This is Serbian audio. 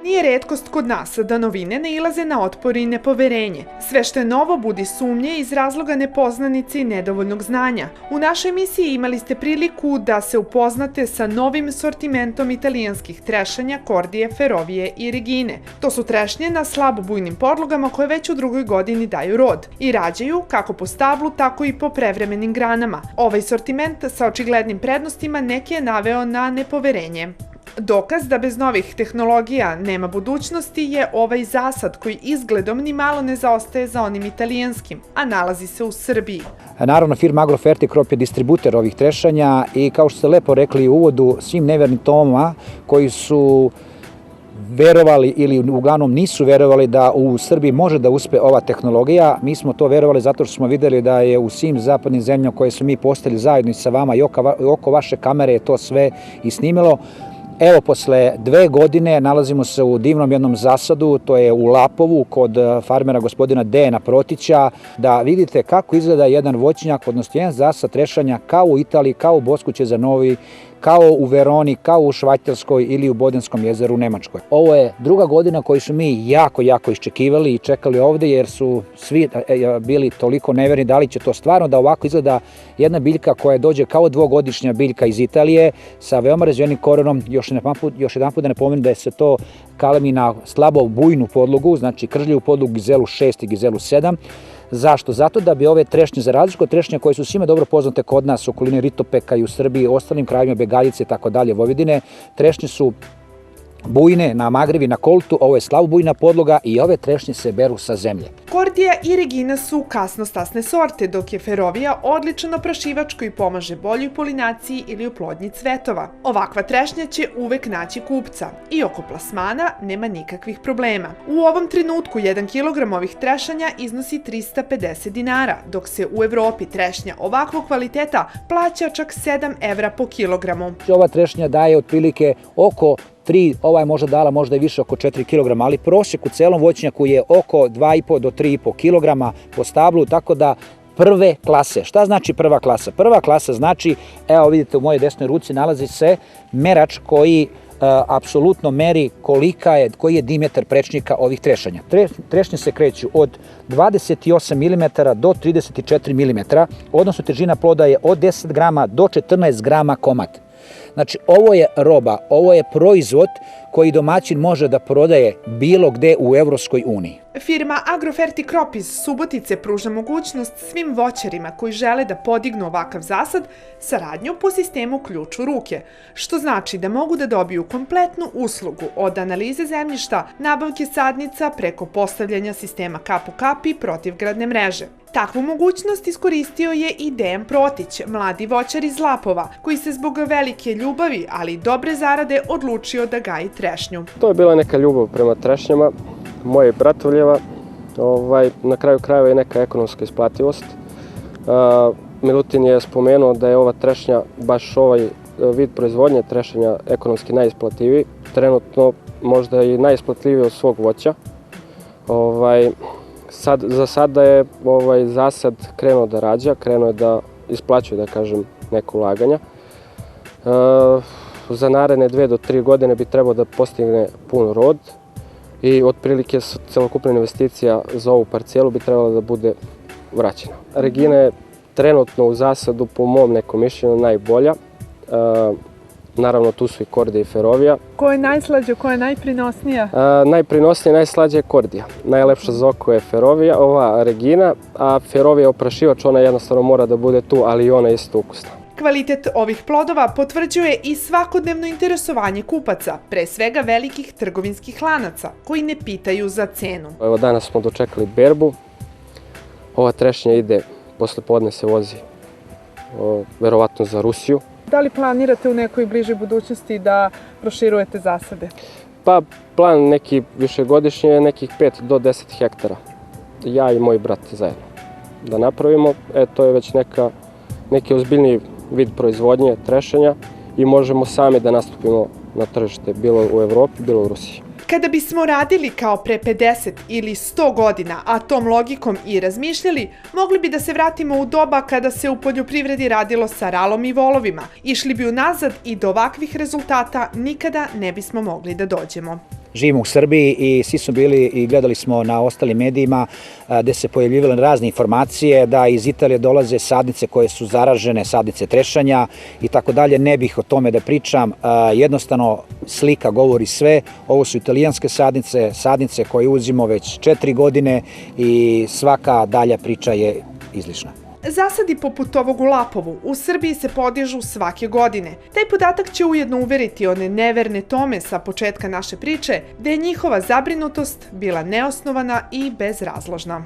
Nije retkost kod nas da novine nailaze na otpor i nepoverenje. Sve što je novo budi sumnje iz razloga nepoznanice i nedovoljnog znanja. U našoj emisiji imali ste priliku da se upoznate sa novim sortimentom italijanskih trešanja Kordije, Ferovije i Regine. To su trešnje na slabobujnim podlogama koje već u drugoj godini daju rod i rađaju kako po stablu, tako i po prevremenim granama. Ovaj sortiment sa očiglednim prednostima neki je naveo na nepoverenje. Dokaz da bez novih tehnologija nema budućnosti je ovaj zasad koji izgledom ni malo ne zaostaje za onim italijanskim, a nalazi se u Srbiji. Naravno, firma Agrofertikrop je distributer ovih trešanja i kao što ste lepo rekli u uvodu, svim nevernim Tomama koji su verovali ili uglavnom nisu verovali da u Srbiji može da uspe ova tehnologija. Mi smo to verovali zato što smo videli da je u svim zapadnim zemljama koje smo mi postavili zajedno sa vama i oko vaše kamere je to sve i snimilo. Evo, posle 2 godine nalazimo se u divnom jednom zasadu, to je u Lapovu kod farmera gospodina Dejana Protića, da vidite kako izgleda jedan voćnjak, odnosno jedan zasad trešanja kao u Italiji, kao u Boskuće za Novi, kao u Veroni, kao u Švajcarskoj ili u Bodenskom jezeru u Nemačkoj. Ovo je druga godina koju su mi jako iščekivali i čekali ovde jer su svi bili toliko neverni da li će to stvarno da ovako izgleda jedna biljka koja dođe kao 2-godišnja biljka iz Italije sa veoma razvijenim korenom. Još jedan put da napomenem da je se to kalemi na slabo bujnu podlogu, znači kržljivu podlogu Gizelu 6 i Gizelu 7. Zašto? Zato da bi ove trešnje, za razliku od trešnja koje su svima dobro poznate kod nas u okolini Ritopeka i u Srbiji i ostalim krajima Begaljice i tako dalje Vojvodine, trešnje su bujne na magrevi, na koltu, ovo je slabobujna podloga i ove trešnje se beru sa zemlje. Kordija i Regina su kasnostasne sorte, dok je Ferovija odličan oprašivač koji pomaže boljoj polinaciji ili oplodnji cvetova. Ovakva trešnja će uvek naći kupca i oko plasmana nema nikakvih problema. U ovom trenutku 1 kilogram ovih trešanja iznosi 350 dinara, dok se u Evropi trešnja ovakvog kvaliteta plaća čak 7 evra po kilogramu. Ova trešnja daje otprilike oko 3, ova je možda dala možda i više oko 4 kg, ali prosjek u celom voćnjaku je oko 2,5 do 3,5 kg po stablu, tako da prve klase. Šta znači prva klasa? Prva klasa znači, evo vidite u mojoj desnoj ruci nalazi se merač koji apsolutno meri koji je dijametar prečnika ovih trešanja. Trešnje se kreću od 28 mm do 34 mm, odnosno težina ploda je od 10 grama do 14 grama komad. Znači, ovo je roba, ovo je proizvod koji domaćin može da prodaje bilo gde u Evropskoj uniji. Firma Agrofertikrop iz Subotice pruža mogućnost svim voćarima koji žele da podignu ovakav zasad saradnju po sistemu ključ u ruke, što znači da mogu da dobiju kompletnu uslugu od analize zemljišta, nabavke sadnica preko postavljanja sistema kap u kap i protivgradne mreže. Takvu mogućnost iskoristio je i Dejan Protić, mladi voćar iz Lapova, koji se zbog velike ljubavi, ali i dobre zarade odlučio da gaji trešnju. To je bila neka ljubav prema trešnjama, moje bratovljeva, na kraju krajeva je neka ekonomska isplativost. Milutin je spomenuo da je ova trešnja, baš ovaj vid proizvodnje trešanja ekonomski najisplativiji, trenutno možda i najisplativiji od svog voća. Za sada je zasad krenuo da rađa, krenuo je da isplaćuje, da kažem, neko ulaganja. Za naredne 2 do 3 godine bi trebao da postigne pun rod i otprilike celokupna investicija za ovu parcelu bi trebala da bude vraćena. Regina je trenutno u zasadu, po mom nekom mišljenju, najbolja. Naravno, tu su i Kordija i Ferovija. Ko je najslađa, ko je najprinosnija? Najprinosnija i najslađa je Kordija. Najlepša za oko je Ferovija, ova Regina, a Ferovija je oprašivač, ona jednostavno mora da bude tu, ali i ona je isto ukusna. Kvalitet ovih plodova potvrđuje i svakodnevno interesovanje kupaca, pre svega velikih trgovinskih lanaca, koji ne pitaju za cenu. Evo, danas smo dočekali berbu. Ova trešnja ide, posle podne se vozi, verovatno za Rusiju. Da li planirate u nekoj bližoj budućnosti da proširujete zasade? Pa, plan neki višegodišnji je nekih 5 do 10 hektara. Ja i moj brat zajedno da napravimo. To je već neki ozbiljniji vid proizvodnje, trešenja i možemo sami da nastupimo na tržište, bilo u Evropi, bilo u Rusiji. Kada bismo radili kao pre 50 ili 100 godina, a tom logikom i razmišljali, mogli bi da se vratimo u doba kada se u poljoprivredi radilo sa ralom i volovima. Išli bi unazad i do ovakvih rezultata nikada ne bismo mogli da dođemo. živimo u Srbiji i svi smo bili i gledali smo na ostalim medijima gde se pojavljivale razne informacije da iz Italije dolaze sadnice koje su zaražene, sadnice trešanja i tako dalje. Ne bih o tome da pričam, jednostavno slika govori sve. Ovo su italijanske sadnice, sadnice koje uzimo već 4 godine i svaka dalja priča je izlišna. Zasadi poput ovog u Lapovu u Srbiji se podižu svake godine. Taj podatak će ujedno uveriti one neverne Tome sa početka naše priče, da je njihova zabrinutost bila neosnovana i bezrazložna.